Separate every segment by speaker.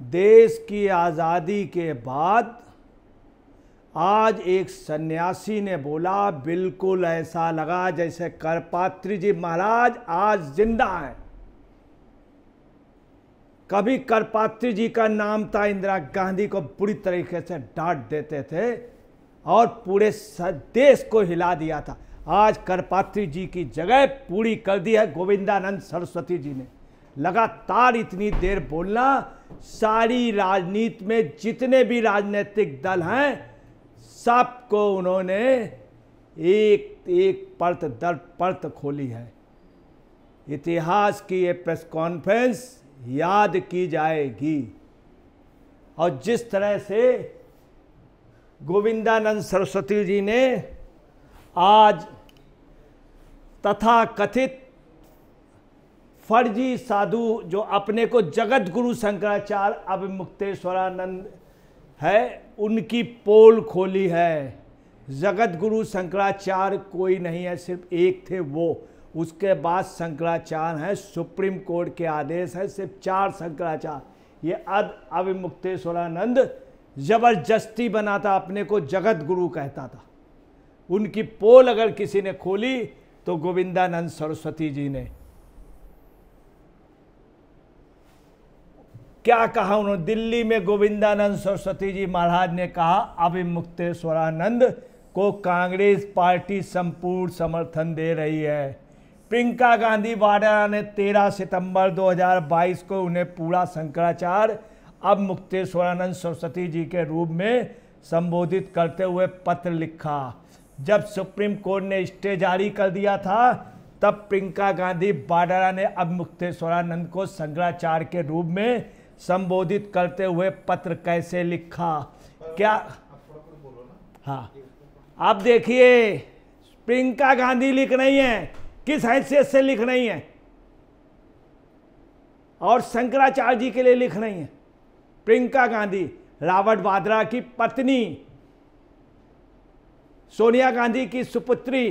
Speaker 1: देश की आज़ादी के बाद आज एक सन्यासी ने बोला, बिल्कुल ऐसा लगा जैसे करपात्री जी महाराज आज जिंदा हैं। कभी करपात्री जी का नाम था, इंदिरा गांधी को बुरी तरीके से डांट देते थे और पूरे देश को हिला दिया था। आज करपात्री जी की जगह पूरी कर दी है गोविंदानंद सरस्वती जी ने। लगातार इतनी देर बोलना, सारी राजनीति में जितने भी राजनीतिक दल हैं सबको उन्होंने एक एक परत दर परत खोली है। इतिहास की ये प्रेस कॉन्फ्रेंस याद की जाएगी। और जिस तरह से गोविंदानंद सरस्वती जी ने आज तथाकथित फर्जी साधु जो अपने को जगत गुरु शंकराचार्य अविमुक्तेश्वरानंद है, उनकी पोल खोली है। जगत गुरु शंकराचार्य कोई नहीं है, सिर्फ एक थे वो। उसके बाद शंकराचार्य हैं, सुप्रीम कोर्ट के आदेश है, सिर्फ 4 शंकराचार्य। ये अविमुक्तेश्वरानंद जबरदस्ती बनाता, अपने को जगत गुरु कहता था। उनकी पोल अगर किसी ने खोली तो गोविंदानंद सरस्वती जी ने। क्या कहा उन्होंने? दिल्ली में गोविंदानंद सरस्वती जी महाराज ने कहा, अविमुक्तेश्वरानंद को कांग्रेस पार्टी संपूर्ण समर्थन दे रही है। प्रियंका गांधी वाड्रा ने 13 सितंबर 2022 को उन्हें पूरा शंकराचार्य अविमुक्तेश्वरानंद सरस्वती जी के रूप में संबोधित करते हुए पत्र लिखा। जब सुप्रीम कोर्ट ने स्टे जारी कर दिया था, तब प्रियंका गांधी वाड्रा ने अविमुक्तेश्वरानंद को शंकराचार्य के रूप में संबोधित करते हुए पत्र कैसे लिखा? क्या? हाँ, आप देखिए, प्रियंका गांधी लिख रही हैं, किस हैसियत से लिख रही हैं, और शंकराचार्य जी के लिए लिख रही हैं। प्रियंका गांधी राबर्ट वाड्रा की पत्नी, सोनिया गांधी की सुपुत्री,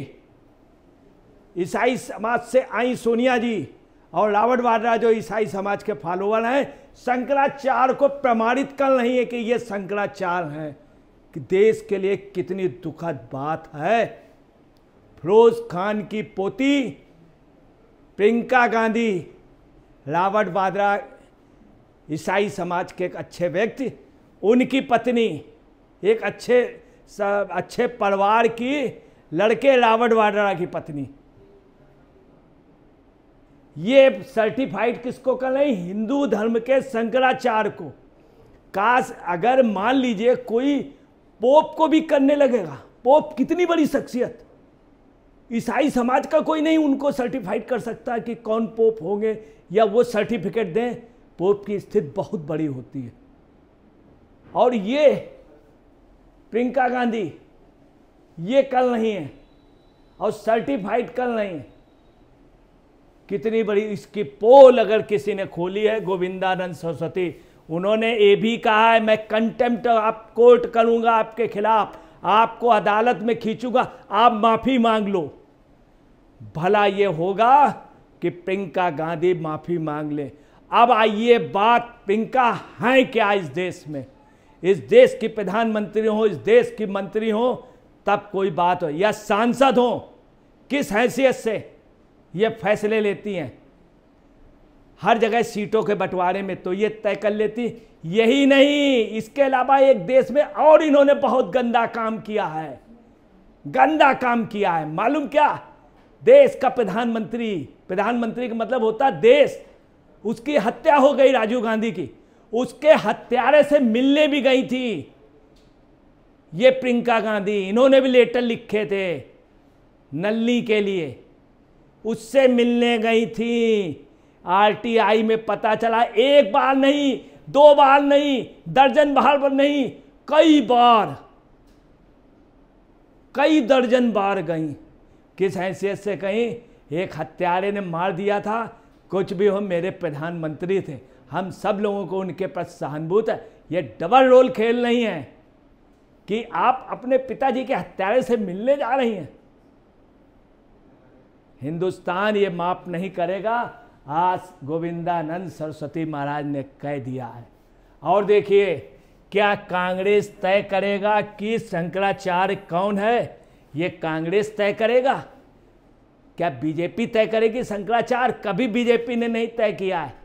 Speaker 1: ईसाई समाज से आई सोनिया जी, और रॉबर्ट वाड्रा जो ईसाई समाज के फॉलोअर हैं, शंकराचार्य को प्रमाणित कर रही है कि ये शंकराचार्य हैं। कि देश के लिए कितनी दुखद बात है। फिरोज खान की पोती प्रियंका गांधी, रॉबर्ट वाड्रा ईसाई समाज के एक अच्छे व्यक्ति, उनकी पत्नी, एक अच्छे परिवार की लड़के रॉबर्ट वाड्रा की पत्नी, ये सर्टिफाइड किसको कर रही? हिंदू धर्म के शंकराचार्य को। काश अगर मान लीजिए कोई पोप को भी करने लगेगा। पोप कितनी बड़ी शख्सियत, ईसाई समाज का कोई नहीं उनको सर्टिफाइड कर सकता कि कौन पोप होंगे या वो सर्टिफिकेट दें। पोप की स्थिति बहुत बड़ी होती है। और ये प्रियंका गांधी ये कर रही हैं और सर्टिफाइड कर रही हैं। कितनी बड़ी इसकी पोल अगर किसी ने खोली है, गोविंदानंद सरस्वती। उन्होंने ये भी कहा है, मैं कंटेम्प्ट आप कोर्ट करूंगा आपके खिलाफ, आपको अदालत में खींचूंगा, आप माफी मांग लो। भला ये होगा कि प्रियंका गांधी माफी मांग ले। अब आइए बात, प्रियंका है क्या इस देश में? इस देश की प्रधानमंत्री हो, इस देश की मंत्री हो, तब कोई बात हो, या सांसद हो, किस हैसियत से ये फैसले लेती हैं? हर जगह सीटों के बंटवारे में तो ये तय कर लेती। यही नहीं, इसके अलावा एक देश में और इन्होंने बहुत गंदा काम किया है। गंदा काम किया है, मालूम क्या? देश का प्रधानमंत्री, प्रधानमंत्री का मतलब होता है देश, उसकी हत्या हो गई राजीव गांधी की, उसके हत्यारे से मिलने भी गई थी ये प्रियंका गांधी। इन्होंने भी लेटर लिखे थे नल्ली के लिए, उससे मिलने गई थी। आरटीआई में पता चला, एक बार नहीं, 2 बार नहीं, दर्जन बार नहीं, कई दर्जन बार गई। किस हैसियत से कहीं? एक हत्यारे ने मार दिया था। कुछ भी हो, मेरे प्रधानमंत्री थे, हम सब लोगों को उनके प्रति सहानुभूति है। ये डबल रोल खेल रही है कि आप अपने पिताजी के हत्यारे से मिलने जा रही हैं। हिंदुस्तान ये माफ नहीं करेगा। आज गोविंदानंद सरस्वती महाराज ने कह दिया है, और देखिए, क्या कांग्रेस तय करेगा कि शंकराचार्य कौन है? ये कांग्रेस तय करेगा? क्या बीजेपी तय करेगी शंकराचार्य? कभी बीजेपी ने नहीं तय किया है।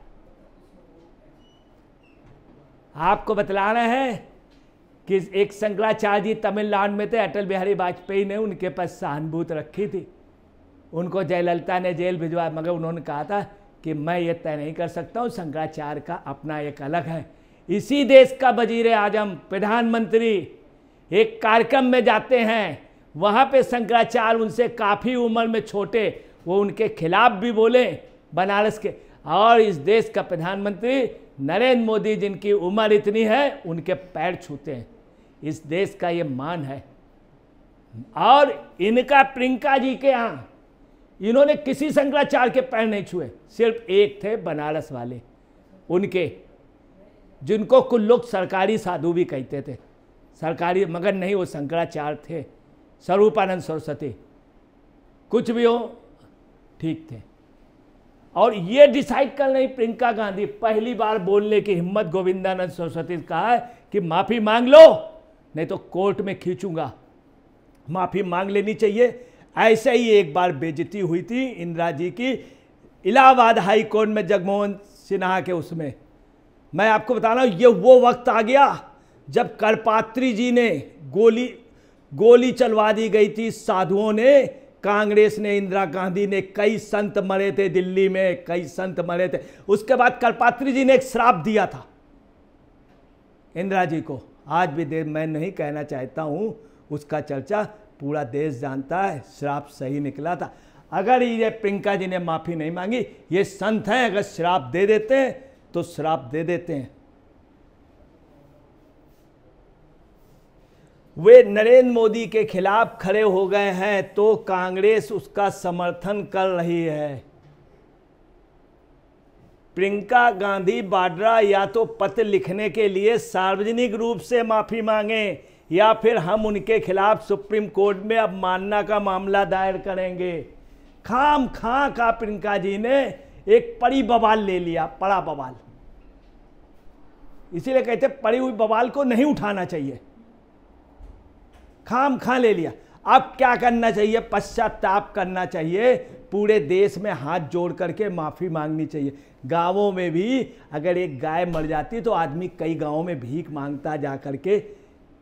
Speaker 1: आपको बतलाना है कि एक शंकराचार्य जी तमिलनाडु में थे, अटल बिहारी वाजपेयी ने उनके पास सहानुभूति रखी थी, उनको जयललिता ने जेल भिजवाया, मगर उन्होंने कहा था कि मैं ये तय नहीं कर सकता हूँ, शंकराचार्य का अपना एक अलग है। इसी देश का वजीर आजम, प्रधानमंत्री एक कार्यक्रम में जाते हैं, वहाँ पे शंकराचार्य उनसे काफ़ी उम्र में छोटे, वो उनके खिलाफ भी बोले बनारस के, और इस देश का प्रधानमंत्री नरेंद्र मोदी जिनकी उम्र इतनी है उनके पैर छूते हैं। इस देश का ये मान है। और इनका प्रियंका जी के यहाँ इन्होंने किसी शंकराचार्य के पैर नहीं छुए, सिर्फ एक थे बनारस वाले उनके, जिनको कुछ लोग सरकारी साधु भी कहते थे, सरकारी, मगर नहीं, वो शंकराचार्य थे, स्वरूपानंद सरस्वती, कुछ भी हो ठीक थे। और ये डिसाइड कर रही प्रियंका गांधी, पहली बार बोलने की हिम्मत गोविंदानंद सरस्वती ने कहा है कि माफ़ी मांग लो नहीं तो कोर्ट में खींचूंगा। माफ़ी मांग लेनी चाहिए। ऐसे ही एक बार बेइज्जती हुई थी इंदिरा जी की इलाहाबाद हाई कोर्ट में, जगमोहन सिन्हा के उसमें। मैं आपको बता रहा हूँ, ये वो वक्त आ गया जब करपात्री जी ने गोली चलवा दी गई थी साधुओं ने, कांग्रेस ने, इंदिरा गांधी ने, कई संत मरे थे दिल्ली में, कई संत मरे थे। उसके बाद करपात्री जी ने एक श्राप दिया था इंदिरा जी को, आज भी मैं नहीं कहना चाहता हूं, उसका चर्चा पूरा देश जानता है, श्राप सही निकला था। अगर ये प्रियंका जी ने माफ़ी नहीं मांगी, ये संत हैं, अगर श्राप दे देते हैं तो श्राप दे देते हैं। वे नरेंद्र मोदी के खिलाफ खड़े हो गए हैं तो कांग्रेस उसका समर्थन कर रही है। प्रियंका गांधी वाड्रा या तो पत्र लिखने के लिए सार्वजनिक रूप से माफी मांगे या फिर हम उनके खिलाफ सुप्रीम कोर्ट में अवमानना का मामला दायर करेंगे। खाम खां का प्रियंका जी ने एक पड़ी बवाल ले लिया, पड़ा बवाल। इसीलिए कहते पड़ी हुई बवाल को नहीं उठाना चाहिए, खाम खां ले लिया। अब क्या करना चाहिए? पश्चाताप करना चाहिए, पूरे देश में हाथ जोड़ करके माफ़ी मांगनी चाहिए। गांवों में भी अगर एक गाय मर जाती तो आदमी कई गांवों में भीख मांगता जा करके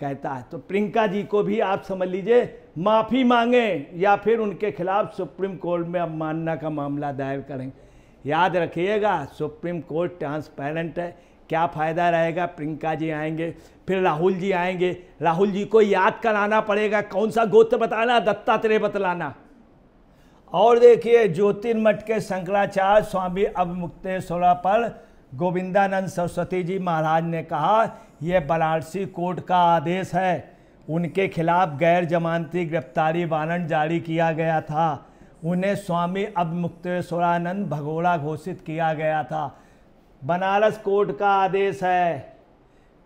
Speaker 1: कहता है। तो प्रियंका जी को भी आप समझ लीजिए, माफ़ी मांगे या फिर उनके खिलाफ सुप्रीम कोर्ट में अवमानना का मामला दायर करेंगे। याद रखिएगा, सुप्रीम कोर्ट ट्रांसपेरेंट है। क्या फ़ायदा रहेगा? प्रियंका जी आएंगे, फिर राहुल जी आएंगे, राहुल जी को याद कराना पड़ेगा कौन सा गोत्र बताना, दत्तात्रेय बतलाना। और देखिए, ज्योतिर्मठ के शंकराचार्य स्वामी अवमुक्तेश्वरा पर गोविंदानंद सरस्वती जी महाराज ने कहा यह बनारसी कोर्ट का आदेश है, उनके खिलाफ गैर जमानती गिरफ्तारी वारंट जारी किया गया था, उन्हें स्वामी अवमुक्तेश्वरानंद भगोड़ा घोषित किया गया था। बनारस कोर्ट का आदेश है,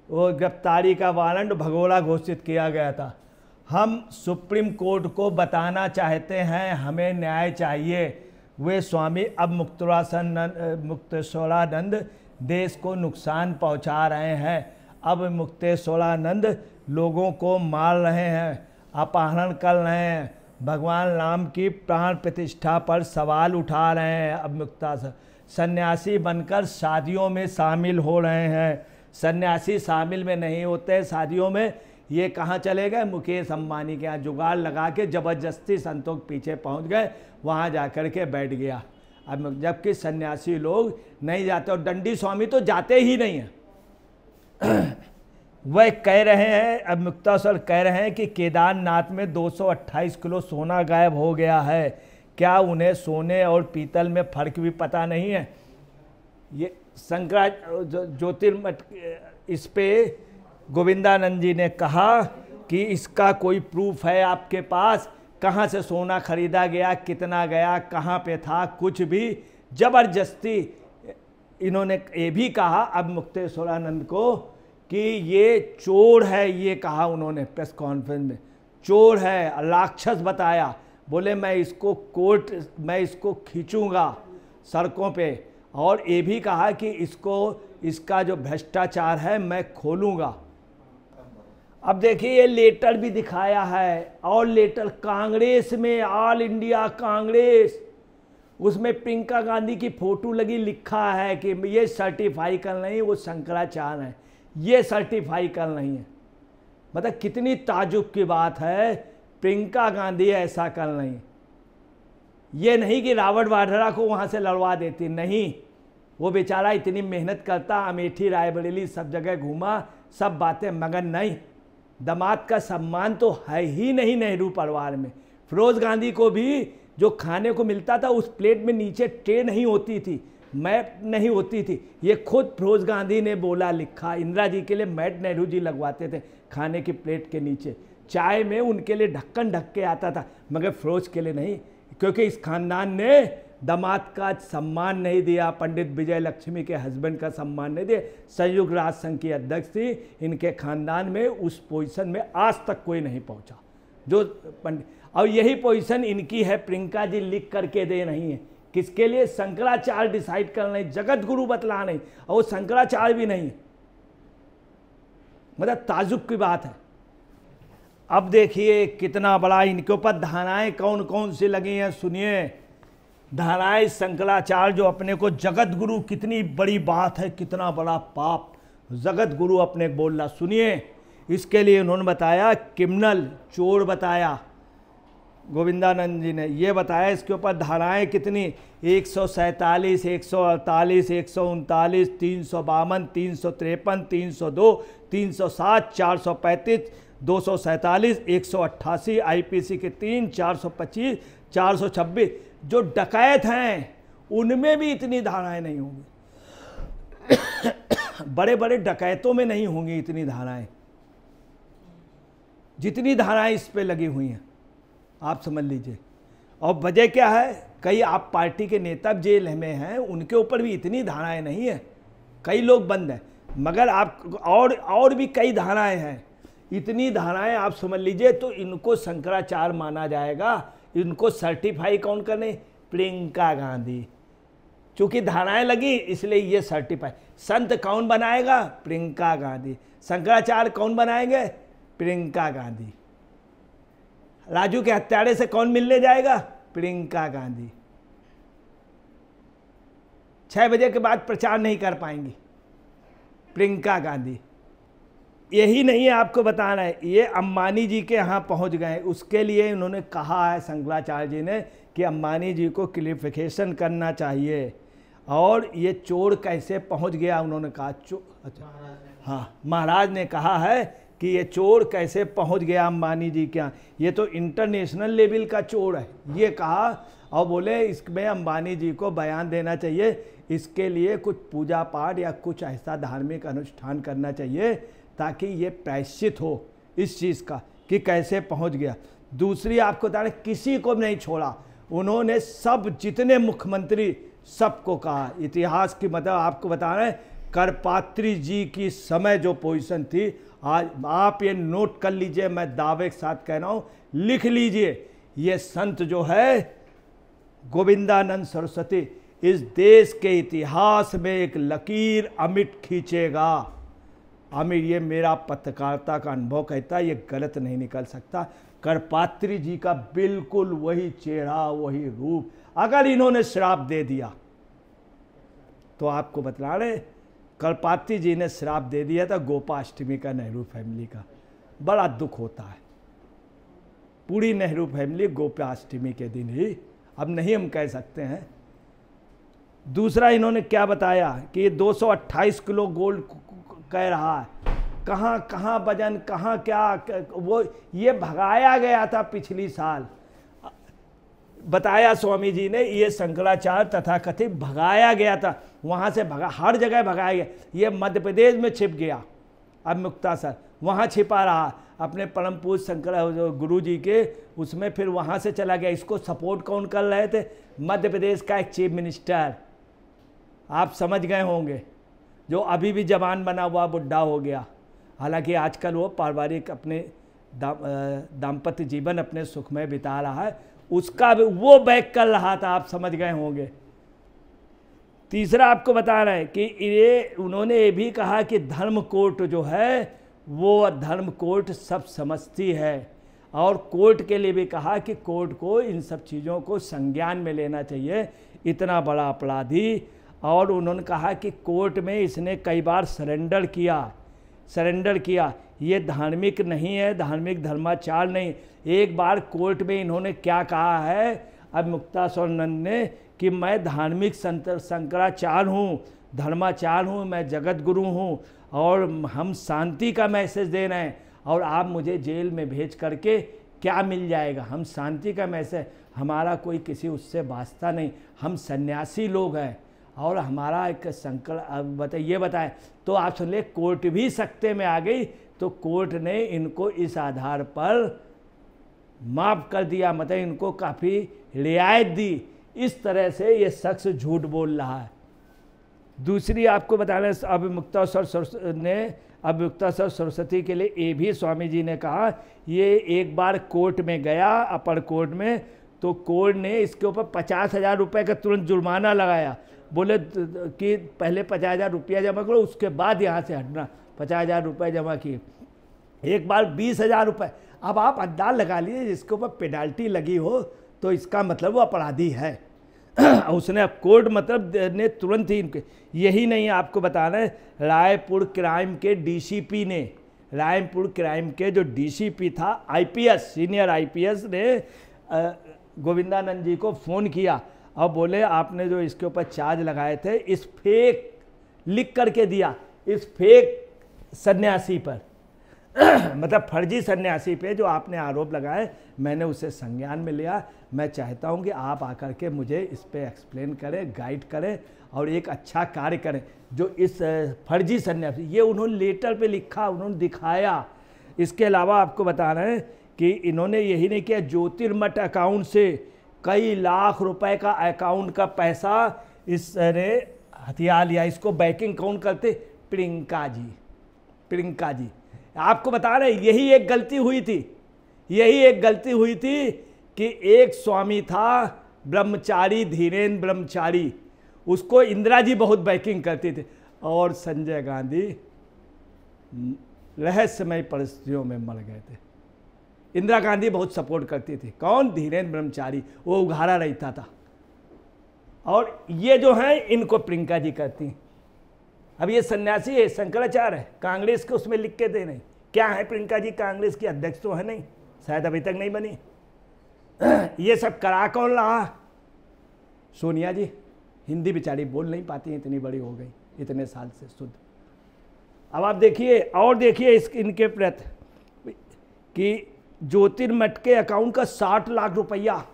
Speaker 1: वो गिरफ्तारी का वारंट भगोड़ा घोषित किया गया था। हम सुप्रीम कोर्ट को बताना चाहते हैं हमें न्याय चाहिए। वे स्वामी अवमुक्तेश्वरानंद देश को नुकसान पहुंचा रहे हैं। अवमुक्तेश्वरानंद लोगों को मार रहे हैं, अपहरण कर रहे हैं, भगवान राम की प्राण प्रतिष्ठा पर सवाल उठा रहे हैं। अवमुक्ता सन्यासी बनकर शादियों में शामिल हो रहे हैं। सन्यासी शामिल में नहीं होते शादियों में। ये कहाँ चले गए? मुकेश अंबानी के यहाँ जुगाड़ लगा के ज़बरदस्ती संतों के पीछे पहुँच गए, वहाँ जा कर के बैठ गया। अब जबकि सन्यासी लोग नहीं जाते, और दंडी स्वामी तो जाते ही नहीं हैं। वह कह रहे हैं, अब मुक्तासर कह रहे हैं कि केदारनाथ में 228 किलो सोना गायब हो गया है। क्या उन्हें सोने और पीतल में फ़र्क भी पता नहीं है? ये ज्योतिर्मठ इस पे गोविंदानंद जी ने कहा कि इसका कोई प्रूफ है आपके पास? कहाँ से सोना खरीदा गया, कितना गया, कहाँ पे था? कुछ भी। ज़बरदस्ती इन्होंने ये भी कहा अवमुक्तेश्वरानंद को कि ये चोर है, ये कहा उन्होंने प्रेस कॉन्फ्रेंस में, चोर है, राक्षस बताया। बोले मैं इसको खींचूंगा सड़कों पे। और ये भी कहा कि इसको इसका जो भ्रष्टाचार है मैं खोलूंगा। अब देखिए ये लेटर भी दिखाया है, और लेटर कांग्रेस में, ऑल इंडिया कांग्रेस, उसमें प्रियंका गांधी की फोटो लगी, लिखा है कि ये सर्टिफाई कर नहीं, वो शंकराचार्य है, ये सर्टिफाई कर नहीं है। मतलब कितनी ताजुब की बात है, प्रियंका गांधी ऐसा कर नहीं। ये नहीं कि रावत वाड्रा को वहाँ से लड़वा देती, नहीं, वो बेचारा इतनी मेहनत करता, अमेठी रायबरेली सब जगह घूमा, सब बातें, मगर नहीं, दामाद का सम्मान तो है ही नहीं नेहरू परिवार में। फिरोज गांधी को भी जो खाने को मिलता था उस प्लेट में नीचे ट्रे नहीं होती थी, मैट नहीं होती थी, ये खुद फिरोज गांधी ने बोला, लिखा, इंदिरा जी के लिए मैट नेहरू जी लगवाते थे खाने की प्लेट के नीचे, चाय में उनके लिए ढक्कन ढक के आता था, मगर फिरोज के लिए नहीं, क्योंकि इस खानदान ने दामाद का सम्मान नहीं दिया, पंडित विजय लक्ष्मी के हस्बैंड का सम्मान नहीं दिया। संयुक्त राष्ट्र संघ की अध्यक्ष थी, इनके खानदान में उस पोजीशन में आज तक कोई नहीं पहुंचा जो पंडित, और यही पोजीशन इनकी है, प्रियंका जी लिख करके दे रही है, किसके लिए? शंकराचार्य डिसाइड कर रहे, जगत गुरु बतला नहीं, और वो शंकराचार्य भी नहीं। मतलब ताजुब की बात है। अब देखिए कितना बड़ा इनके ऊपर धाराएं कौन कौन सी लगी हैं, सुनिए। धाराएं शंकराचार्य जो अपने को जगत गुरु, कितनी बड़ी बात है, कितना बड़ा पाप जगत गुरु अपने बोल रहा, सुनिए। इसके लिए उन्होंने बताया क्रिमिनल, चोर बताया, गोविंदानंद जी ने ये बताया। इसके ऊपर धाराएं कितनी, 147, 148, 139, 352, 353, 302, 307, 435, 247, 188, आईपीसी के 3, 425, 426, जो डकैत हैं उनमें भी इतनी धाराएं नहीं होंगी, बड़े बड़े डकैतों में नहीं होंगी इतनी धाराएं, जितनी धाराएं इस पे लगी हुई हैं, आप समझ लीजिए। और वजह क्या है, कई आप पार्टी के नेता जेल में हैं, उनके ऊपर भी इतनी धाराएं नहीं है, कई लोग बंद हैं, मगर आप और भी कई धाराएं हैं, इतनी धाराएं आप समझ लीजिए। तो इनको शंकराचार्य माना जाएगा। इनको सर्टिफाई कौन करने? प्रियंका गांधी। चूंकि धाराएं लगी इसलिए ये सर्टिफाई। संत कौन बनाएगा? प्रियंका गांधी। शंकराचार्य कौन बनाएंगे? प्रियंका गांधी। राजू के हत्यारे से कौन मिलने जाएगा? प्रियंका गांधी। 6 बजे के बाद प्रचार नहीं कर पाएंगी, प्रियंका गांधी। यही नहीं है, आपको बताना है, ये अंबानी जी के यहाँ पहुँच गए, उसके लिए उन्होंने कहा है शंकराचार्य जी ने कि अंबानी जी को क्लियरिफिकेशन करना चाहिए। और ये चोर कैसे पहुँच गया, उन्होंने कहा अच्छा हाँ, महाराज ने कहा है कि ये चोर कैसे पहुँच गया अंबानी जी के यहाँ, ये तो इंटरनेशनल लेवल का चोर है, ये कहा। और बोले इसमें अंबानी जी को बयान देना चाहिए, इसके लिए कुछ पूजा पाठ या कुछ ऐसा धार्मिक अनुष्ठान करना चाहिए ताकि ये प्रायश्चित हो इस चीज़ का कि कैसे पहुंच गया। दूसरी आपको बता रहे, किसी को भी नहीं छोड़ा, उन्होंने सब जितने मुख्यमंत्री सबको कहा। इतिहास की मतलब आपको बता रहे, करपात्री जी की समय जो पोजीशन थी, आज आप ये नोट कर लीजिए, मैं दावे के साथ कह रहा हूँ, लिख लीजिए, ये संत जो है गोविंदानंद सरस्वती इस देश के इतिहास में एक लकीर अमिट खींचेगा। आमिर, ये मेरा पत्रकारिता का अनुभव कहता है, ये गलत नहीं निकल सकता। करपात्री जी का बिल्कुल वही चेहरा, वही रूप, अगर इन्होंने श्राप दे दिया तो आपको बता रहे, करपात्री जी ने श्राप दे दिया था गोपाष्टमी का नेहरू फैमिली का, बड़ा दुख होता है। पूरी नेहरू फैमिली गोपाष्टमी के दिन ही, अब नहीं हम कह सकते हैं। दूसरा इन्होंने क्या बताया कि ये 228 किलो गोल्ड कह रहा है, कहाँ कहाँ वजन, कहाँ क्या, वो ये भगाया गया था पिछली साल, बताया स्वामी जी ने, ये शंकराचार्य तथाकथित भगाया गया था, वहाँ से भगा, हर जगह भगाया गया। ये मध्य प्रदेश में छिप गया, अब मुक्तासर वहाँ छिपा रहा अपने परम पूज्य शंकर गुरु जी के उसमें, फिर वहाँ से चला गया। इसको सपोर्ट कौन कर रहे थे? मध्य प्रदेश का एक चीफ मिनिस्टर, आप समझ गए होंगे, जो अभी भी जवान बना हुआ बुढ़ा हो गया। हालांकि आजकल वो पारिवारिक अपने दाम्पत्य जीवन अपने सुखमय बिता रहा है, उसका भी वो बैक कर रहा था, आप समझ गए होंगे। तीसरा आपको बता रहे हैं कि ये उन्होंने ये भी कहा कि धर्म कोर्ट जो है वो धर्म कोर्ट सब समझती है, और कोर्ट के लिए भी कहा कि कोर्ट को इन सब चीज़ों को संज्ञान में लेना चाहिए, इतना बड़ा अपराधी। और उन्होंने कहा कि कोर्ट में इसने कई बार सरेंडर किया, ये धार्मिक नहीं है, धार्मिक धर्माचार नहीं। एक बार कोर्ट में इन्होंने क्या कहा है अब मुक्तास्वरनंद ने कि मैं धार्मिक शंकराचार्य हूँ, धर्माचार्य हूँ, मैं जगत गुरु हूँ, और हम शांति का मैसेज दे रहे हैं, और आप मुझे जेल में भेज करके क्या मिल जाएगा? हम शांति का मैसेज, हमारा कोई किसी उससे वास्ता नहीं, हम सन्यासी लोग हैं, और हमारा एक शंकर ये बताएं। तो आप सुन ले, कोर्ट भी सख्ते में आ गई, तो कोर्ट ने इनको इस आधार पर माफ़ कर दिया, मतलब इनको काफ़ी रियायत दी। इस तरह से ये शख्स झूठ बोल रहा है। दूसरी आपको बता रहे हैं, अब मुक्तास्वर सरस्वती के लिए ये भी स्वामी जी ने कहा, ये एक बार कोर्ट में गया, अपर कोर्ट में, तो कोर्ट ने इसके ऊपर 50,000 रुपये का तुरंत जुर्माना लगाया। बोले कि पहले 50,000 रुपया जमा करो, उसके बाद यहाँ से हटना। 50,000 रुपये जमा किए, एक बार 20,000 रुपये। अब आप अंदाज लगा लीजिए, जिसके ऊपर पेनाल्टी लगी हो तो इसका मतलब वो अपराधी है। उसने अब कोर्ट मतलब ने तुरंत ही इनके, यही नहीं आपको बताना है, रायपुर क्राइम के डीसीपी ने, रायपुर क्राइम के जो डीसीपी था, आईपीएस, सीनियर आईपीएस ने गोविंदानंद जी को फ़ोन किया और बोले आपने जो इसके ऊपर चार्ज लगाए थे, इस फेक लिख करके दिया, इस फेक सन्यासी पर मतलब फर्जी सन्यासी पे जो आपने आरोप लगाए, मैंने उसे संज्ञान में लिया। मैं चाहता हूं कि आप आकर के मुझे इस पे एक्सप्लेन करें, गाइड करें, और एक अच्छा कार्य करें। जो इस फर्जी सन्यासी, ये उन्होंने लेटर पे लिखा, उन्होंने दिखाया। इसके अलावा आपको बता रहे हैं कि इन्होंने यही नहीं किया, ज्योतिर्मठ अकाउंट से कई लाख रुपए का अकाउंट का पैसा इसने हथिया लिया। इसको बैंकिंग कौन करते? प्रियंका जी। आपको बता रहे, यही एक गलती हुई थी कि एक स्वामी था ब्रह्मचारी, धीरेन्द्र ब्रह्मचारी, उसको इंदिरा जी बहुत बैकिंग करती थी, और संजय गांधी रहस्यमय परिस्थितियों में मर गए थे। इंदिरा गांधी बहुत सपोर्ट करती थी। कौन? धीरेन्द्र ब्रह्मचारी, वो उघाड़ा रहता था। और ये जो है इनको प्रियंका जी करती हैं। अब ये सन्यासी है, शंकराचार्य है, कांग्रेस के उसमें लिख के दे नहीं। क्या है प्रियंका जी? कांग्रेस की अध्यक्ष तो है नहीं, शायद अभी तक नहीं बनी। ये सब करा कौन रहा? सोनिया जी। हिंदी बेचारी बोल नहीं पाती, इतनी बड़ी हो गई, इतने साल से शुद्ध। अब आप देखिए, और देखिए इनके प्रति कि ज्योतिर्मठ के अकाउंट का 60 लाख रुपया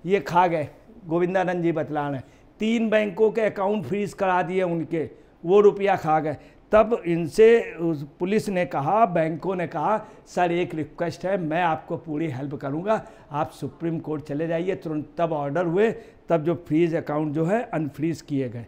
Speaker 1: ये खा गए। गोविंदानंद जी बतला रहे हैं, 3 बैंकों के अकाउंट फ्रीज करा दिए उनके, वो रुपया खा गए। तब इनसे पुलिस ने कहा, बैंकों ने कहा, सर एक रिक्वेस्ट है, मैं आपको पूरी हेल्प करूंगा, आप सुप्रीम कोर्ट चले जाइए तुरंत। तब ऑर्डर हुए, तब जो फ्रीज अकाउंट जो है अनफ्रीज किए गए।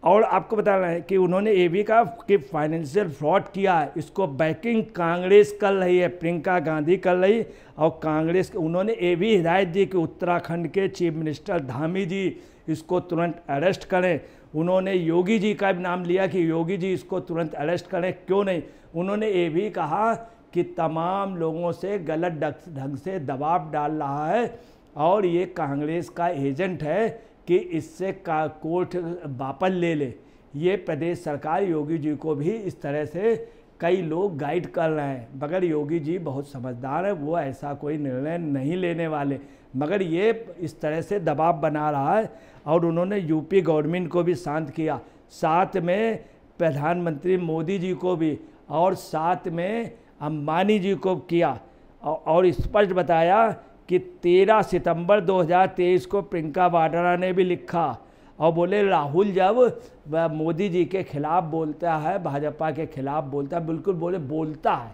Speaker 1: और आपको बता रहे हैं कि उन्होंने ये भी कहा कि फाइनेंशियल फ्रॉड किया है, इसको बैकिंग कांग्रेस कर रही है, प्रियंका गांधी कर रही, और कांग्रेस। उन्होंने ये भी हिदायत दी कि उत्तराखंड के चीफ मिनिस्टर धामी जी इसको तुरंत अरेस्ट करें। उन्होंने योगी जी का भी नाम लिया कि योगी जी इसको तुरंत अरेस्ट करें, क्यों नहीं। उन्होंने ये भी कहा कि तमाम लोगों से गलत ढंग से दबाव डाल रहा है, और ये कांग्रेस का एजेंट है कि इससे कोर्ट वापस ले ले। ये प्रदेश सरकार योगी जी को भी इस तरह से कई लोग गाइड कर रहे हैं, मगर योगी जी बहुत समझदार है, वो ऐसा कोई निर्णय नहीं लेने वाले, मगर ये इस तरह से दबाव बना रहा है। और उन्होंने यूपी गवर्नमेंट को भी शांत किया, साथ में प्रधानमंत्री मोदी जी को भी, और साथ में अंबानी जी को किया, और स्पष्ट बताया कि 13 सितंबर 2023 को प्रियंका वाड्रा ने भी लिखा, और बोले राहुल जब मोदी जी के खिलाफ बोलता है, भाजपा के खिलाफ बोलता है, बिल्कुल बोलता है,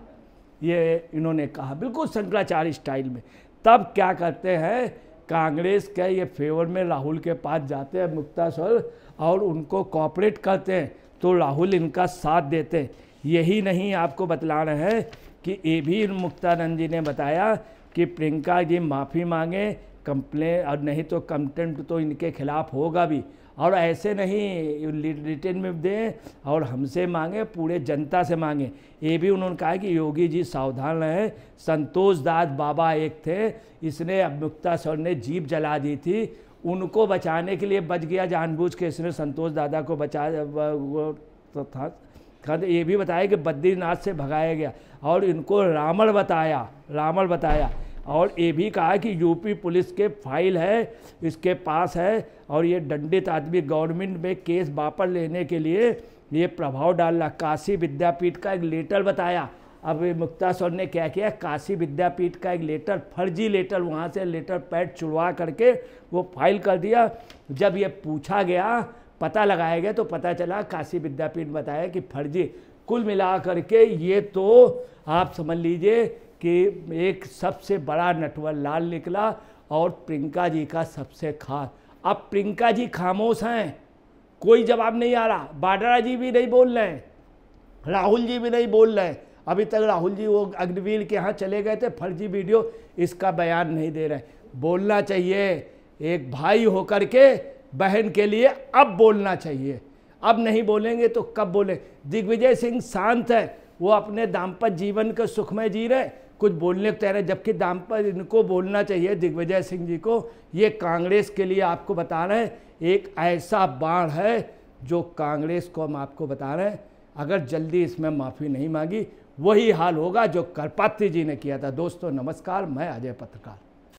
Speaker 1: ये इन्होंने कहा बिल्कुल शंकराचार्य स्टाइल में। तब क्या करते हैं, कांग्रेस के ये फेवर में राहुल के पास जाते हैं मुक्तास्वर, और उनको कोऑपरेट करते हैं, तो राहुल इनका साथ देते हैं। यही नहीं आपको बतला रहे हैं कि ये भी मुक्तानंद जी ने बताया कि प्रियंका जी माफ़ी मांगे, कंप्लेन, और नहीं तो कंटेम्प्ट तो इनके खिलाफ होगा भी, और ऐसे नहीं रिटर्न में दें और हमसे मांगे, पूरे जनता से मांगे। ये भी उन्होंने कहा कि योगी जी सावधान रहें। संतोष दास बाबा एक थे, इसने अब मुक्ता सर ने जीप जला दी थी, उनको बचाने के लिए बच गया जानबूझ के, इसने संतोष दादा को बचा तो था। ये भी बताया कि बद्रीनाथ से भगाया गया और इनको रावण बताया और ये भी कहा कि यूपी पुलिस के फाइल है इसके पास है और ये दंडित आदमी गवर्नमेंट में केस वापस लेने के लिए ये प्रभाव डाल रहा। काशी विद्यापीठ का एक लेटर बताया। अब मुक्ता सर ने क्या किया, काशी विद्यापीठ का एक लेटर, फर्जी लेटर, वहाँ से लेटर पैड छुड़वा करके वो फाइल कर दिया। जब ये पूछा गया, पता लगाया गया, तो पता चला काशी विद्यापीठ बताया कि फर्जी। कुल मिला करके ये तो आप समझ लीजिए कि एक सबसे बड़ा नटवर लाल निकला और प्रियंका जी का सबसे खास। अब प्रियंका जी खामोश हैं, कोई जवाब नहीं आ रहा। वाड्रा जी भी नहीं बोल रहे हैं, राहुल जी भी नहीं बोल रहे हैं। अभी तक राहुल जी वो अग्निवीर के यहाँ चले गए थे, फर्जी वीडियो, इसका बयान नहीं दे रहे। बोलना चाहिए, एक भाई होकर के बहन के लिए अब बोलना चाहिए। अब नहीं बोलेंगे तो कब बोले। दिग्विजय सिंह शांत है, वो अपने दाम्पत्य जीवन के सुखमय जी रहे, कुछ बोलने को तैयार है, जबकि दाम्पत्य इनको बोलना चाहिए दिग्विजय सिंह जी को। ये कांग्रेस के लिए आपको बता रहे हैं, एक ऐसा बाण है जो कांग्रेस को हम आपको बता रहे हैं, अगर जल्दी इसमें माफ़ी नहीं मांगी वही हाल होगा जो करपात्री जी ने किया था। दोस्तों नमस्कार, मैं अजय पत्रकार।